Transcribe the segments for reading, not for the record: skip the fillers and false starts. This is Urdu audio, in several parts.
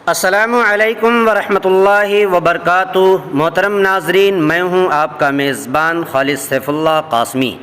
السلام علیکم ورحمۃ اللہ وبرکاتہ۔ محترم ناظرین، میں ہوں آپ کا میزبان خالد سیف اللہ قاسمی۔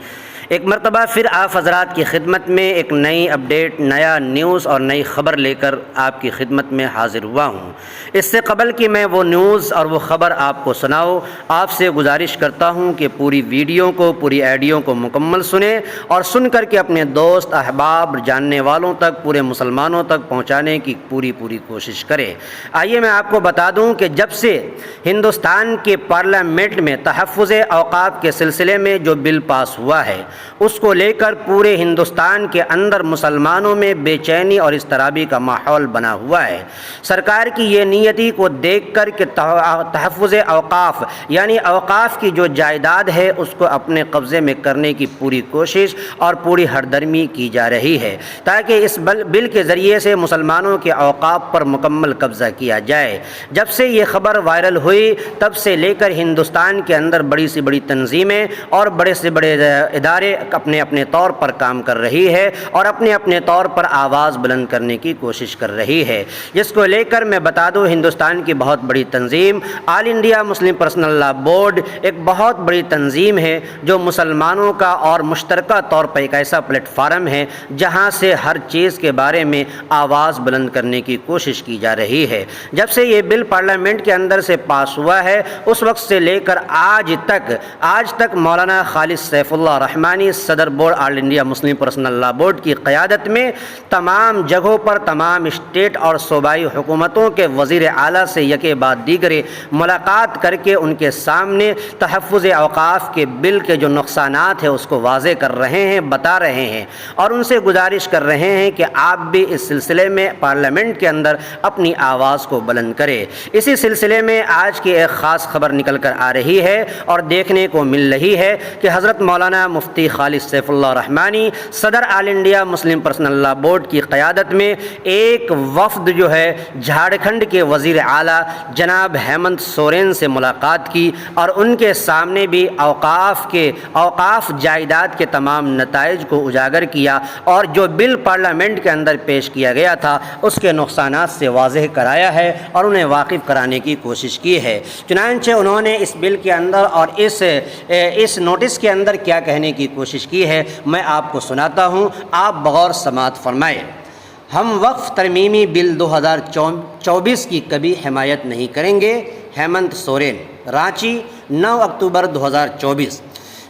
ایک مرتبہ پھر آپ حضرات کی خدمت میں ایک نئی اپڈیٹ، نیا نیوز اور نئی خبر لے کر آپ کی خدمت میں حاضر ہوا ہوں۔ اس سے قبل کہ میں وہ نیوز اور وہ خبر آپ کو سناؤں، آپ سے گزارش کرتا ہوں کہ پوری ویڈیو کو، پوری آڈیو کو مکمل سنیں اور سن کر کے اپنے دوست، احباب، جاننے والوں تک، پورے مسلمانوں تک پہنچانے کی پوری کوشش کریں۔ آئیے میں آپ کو بتا دوں کہ جب سے ہندوستان کے پارلیمنٹ میں تحفظ اوقاف کے سلسلے میں جو بل پاس ہوا ہے، اس کو لے کر پورے ہندوستان کے اندر مسلمانوں میں بے چینی اور اضطرابی کا ماحول بنا ہوا ہے۔ سرکار کی یہ نیتی کو دیکھ کر کہ تحفظ اوقاف یعنی اوقاف کی جو جائیداد ہے اس کو اپنے قبضے میں کرنے کی پوری کوشش اور پوری ہردرمی کی جا رہی ہے، تاکہ اس بل کے ذریعے سے مسلمانوں کے اوقاف پر مکمل قبضہ کیا جائے۔ جب سے یہ خبر وائرل ہوئی تب سے لے کر ہندوستان کے اندر بڑی سے بڑی تنظیمیں اور بڑے سے بڑے ادارے اپنے طور پر کام کر رہی ہے اور اپنے طور پر آواز بلند کرنے کی کوشش کر رہی ہے، جس کو لے کر میں بتا دوں ہندوستان کی بہت بڑی تنظیم All India Muslim Personal Law Board ایک بہت بڑی تنظیم ہے جو مسلمانوں کا اور مشترکہ طور پر ایک ایسا پلیٹ فارم ہے جہاں سے ہر چیز کے بارے میں آواز بلند کرنے کی کوشش کی جا رہی ہے۔ جب سے یہ بل پارلیمنٹ کے اندر سے پاس ہوا ہے اس وقت سے لے کر آج تک مولانا خالد سیف اللہ رحمانی صدر board All India Muslim Personal Law Board کی قیادت میں تمام جگہوں پر تمام اسٹیٹ اور صوبائی حکومتوں کے وزیر اعلیٰ سے یکے بعد دیگرے ملاقات کر کے ان کے سامنے تحفظ اوقاف کے بل کے جو نقصانات ہیں اس کو واضح کر رہے ہیں، بتا رہے ہیں اور ان سے گزارش کر رہے ہیں کہ آپ بھی اس سلسلے میں پارلیمنٹ کے اندر اپنی آواز کو بلند کرے۔ اسی سلسلے میں آج کی ایک خاص خبر نکل کر آ رہی ہے اور دیکھنے کو مل رہی ہے کہ حضرت مولانا مفتی خالد سیف اللہ رحمانی صدر All India Muslim Personal Law Board کی قیادت میں ایک وفد جو ہے جھارکھنڈ کے وزیر اعلیٰ جناب ہیمنت سورین سے ملاقات کی اور ان کے سامنے بھی اوقاف جائیداد کے تمام نتائج کو اجاگر کیا اور جو بل پارلیمنٹ کے اندر پیش کیا گیا تھا اس کے نقصانات سے واضح کرایا ہے اور انہیں واقف کرانے کی کوشش کی ہے۔ چنانچہ انہوں نے اس بل کے اندر اور اس نوٹس کے اندر کیا کہنے کی کوشش کی ہے میں آپ کو سناتا ہوں، آپ بغور سماعت فرمائیں۔ ہم وقف ترمیمی بل 2024 کی کبھی حمایت نہیں کریں گے۔ ہیمنت سورین، رانچی، 9 اکتوبر 2024۔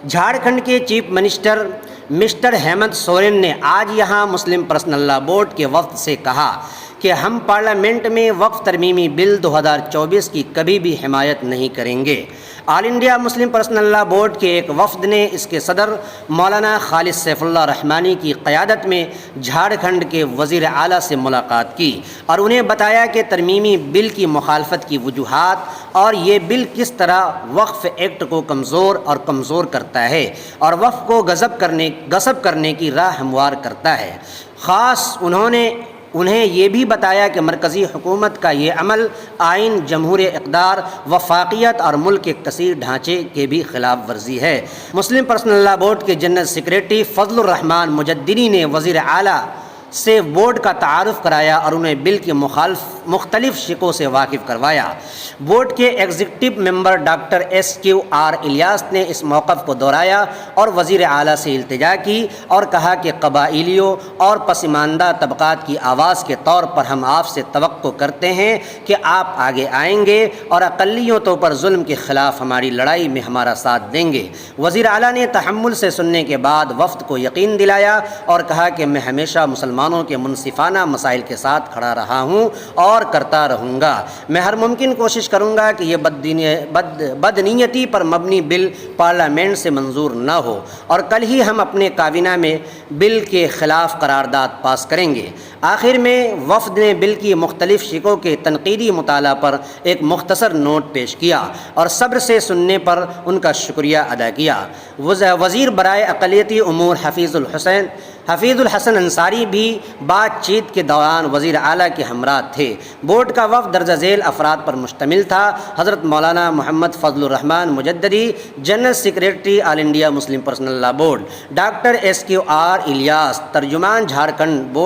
جھارکھنڈ کے chief minister mister Hemant Soren نے آج یہاں مسلم پرسنل لاء بورڈ کے وفد سے کہا کہ ہم پارلیمنٹ میں وقف ترمیمی بل 2024 کی کبھی بھی حمایت نہیں کریں گے۔ All India Muslim Personal Law Board کے ایک وفد نے اس کے صدر مولانا خالد سیف اللہ رحمانی کی قیادت میں جھارکھنڈ کے وزیر اعلیٰ سے ملاقات کی اور انہیں بتایا کہ ترمیمی بل کی مخالفت کی وجوہات اور یہ بل کس طرح وقف ایکٹ کو کمزور کرتا ہے اور وقف کو غصب کرنے کی راہ ہموار کرتا ہے۔ انہیں یہ بھی بتایا کہ مرکزی حکومت کا یہ عمل آئین، جمہوری اقدار، وفاقیت اور ملک کے کثیر ڈھانچے کے بھی خلاف ورزی ہے۔ مسلم پرسنل لاء بورڈ کے جنرل سیکریٹری فضل الرحمان مجددی نے وزیر اعلیٰ سے بورڈ کا تعارف کرایا اور انہیں بل کی مختلف شقوں سے واقف کروایا۔ بورڈ کے executive member doctor SQR Ilyas نے اس موقف کو دہرایا اور وزیر اعلیٰ سے التجا کی اور کہا کہ قبائلیوں اور پسماندہ طبقات کی آواز کے طور پر ہم آپ سے توقع کرتے ہیں کہ آپ آگے آئیں گے اور اقلیتوں پر ظلم کے خلاف ہماری لڑائی میں ہمارا ساتھ دیں گے۔ وزیر اعلیٰ نے تحمل سے سننے کے بعد وفد کو یقین دلایا اور کہا کہ میں ہمیشہ مسلمانوں کے منصفانہ مسائل کے ساتھ کھڑا رہا ہوں اور کرتا رہوں گا۔ میں ہر ممکن کوشش کروں گا کہ یہ بدنیتی پر مبنی بل پارلیمنٹ سے منظور نہ ہو اور کل ہی ہم اپنے کابینہ میں بل کے خلاف قرارداد پاس کریں گے۔ آخر میں وفد نے بل کی مختلف شقوں کے تنقیدی مطالعہ پر ایک مختصر نوٹ پیش کیا اور صبر سے سننے پر ان کا شکریہ ادا کیا۔ وزیر برائے اقلیتی امور حفیظ الحسین حفیظ الحسن انصاری بھی بات چیت کے دوران وزیر اعلیٰ کے ہمراہ تھے۔ بورڈ کا وفد درجہ ذیل افراد پر مشتمل تھا: حضرت مولانا Muhammad Fazl Urrahman Mujaddidi, general secretary All India Muslim Personal Law Board, doctor SQR Ilyas, ترجمان جھارکھنڈ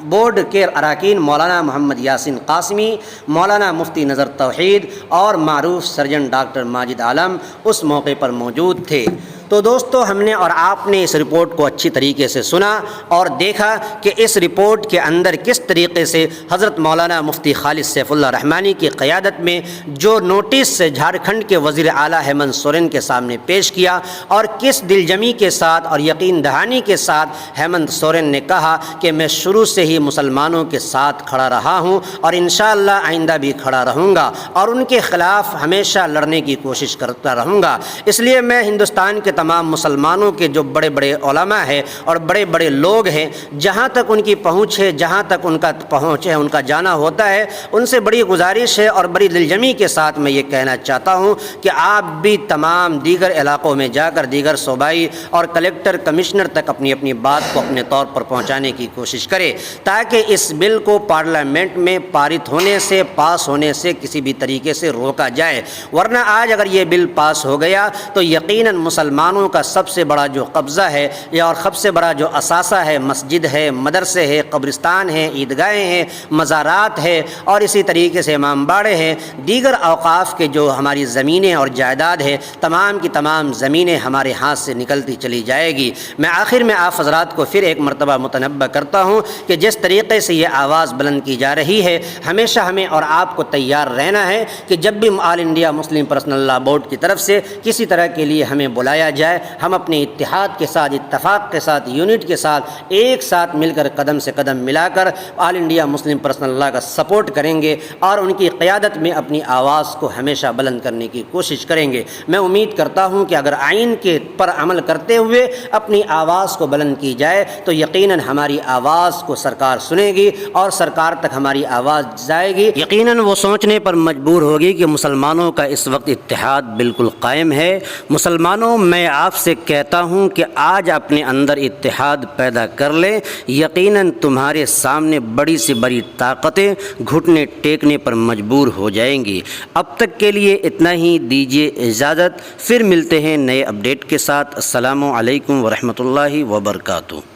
بورڈ کے اراکین مولانا محمد یاسین قاسمی، مولانا مفتی نظر توحید اور معروف سرجن ڈاکٹر ماجد عالم اس موقع پر موجود تھے۔ تو دوستو، ہم نے اور آپ نے اس رپورٹ کو اچھی طریقے سے سنا اور دیکھا کہ اس رپورٹ کے اندر کس طریقے سے حضرت مولانا مفتی خالد سیف اللہ رحمانی کی قیادت میں جو نوٹس جھارکھنڈ کے وزیر اعلیٰ ہیمنت سورین کے سامنے پیش کیا، اور کس دل جمی کے ساتھ اور یقین دہانی کے ساتھ ہیمنت سورین نے کہا کہ میں شروع سے ہی مسلمانوں کے ساتھ کھڑا رہا ہوں اور انشاءاللہ آئندہ بھی کھڑا رہوں گا اور ان کے خلاف ہمیشہ لڑنے کی کوشش کرتا رہوں گا۔ اس لیے میں ہندوستان کے تمام مسلمانوں کے جو بڑے بڑے علماء ہیں اور بڑے بڑے لوگ ہیں، جہاں تک ان کی پہنچ ہے، جہاں تک ان کا پہنچ ہے، ان کا جانا ہوتا ہے، ان سے بڑی گزارش ہے اور بڑی دلجمی کے ساتھ میں یہ کہنا چاہتا ہوں کہ آپ بھی تمام دیگر علاقوں میں جا کر دیگر صوبائی اور کلیکٹر کمشنر تک اپنی اپنی بات کو اپنے طور پر پہنچانے کی کوشش کرے، تاکہ اس بل کو پارلیمنٹ میں پارت ہونے سے، پاس ہونے سے کسی بھی طریقے سے روکا جائے۔ ورنہ آج اگر یہ بل پاس ہو گیا تو یقیناً مسلمانوں کا سب سے بڑا جو قبضہ ہے یا اور سب سے بڑا جو اثاثہ ہے، مسجد ہے، مدرسے ہے، قبرستان ہے، عیدگاہیں ہیں، مزارات ہے اور اسی طریقے سے امام باڑے ہیں، دیگر اوقاف کے جو ہماری زمینیں اور جائیداد ہے، تمام کی تمام زمینیں ہمارے ہاتھ سے نکلتی چلی جائے گی۔ میں آخر میں آپ حضرات کو پھر ایک مرتبہ متنبہ کرتا ہوں کہ جس طریقے سے یہ آواز بلند کی جا رہی ہے، ہمیشہ ہمیں اور آپ کو تیار رہنا ہے کہ جب بھی All India Muslim Personal Law Board کی طرف سے کسی طرح کے لیے ہمیں بلایا جائے، ہم اپنے اتحاد کے ساتھ، اتفاق کے ساتھ، یونٹ کے ساتھ ایک ساتھ مل کر قدم سے قدم ملا کر آل انڈیا مسلم پرسنل لاء کا سپورٹ کریں گے اور ان کی قیادت میں اپنی آواز کو ہمیشہ بلند کرنے کی کوشش کریں گے۔ میں امید کرتا ہوں کہ اگر آئین کے پر عمل کرتے ہوئے اپنی آواز کو بلند کی جائے تو یقیناً ہماری آواز کو سرکار سنے گی اور سرکار تک ہماری آواز جائے گی۔ یقیناً وہ سوچنے پر مجبور ہوگی کہ مسلمانوں کا اس وقت اتحاد بالکل قائم ہے۔ مسلمانوں، میں آپ سے کہتا ہوں کہ آج اپنے اندر اتحاد پیدا کر لیں، یقیناً تمہارے سامنے بڑی سے بڑی طاقتیں گھٹنے ٹیکنے پر مجبور ہو جائیں گی۔ اب تک کے لیے اتنا ہی، دیجیے اجازت، پھر ملتے ہیں نئے اپڈیٹ کے ساتھ۔ السلام علیکم ورحمۃ اللہ وبرکاتہ۔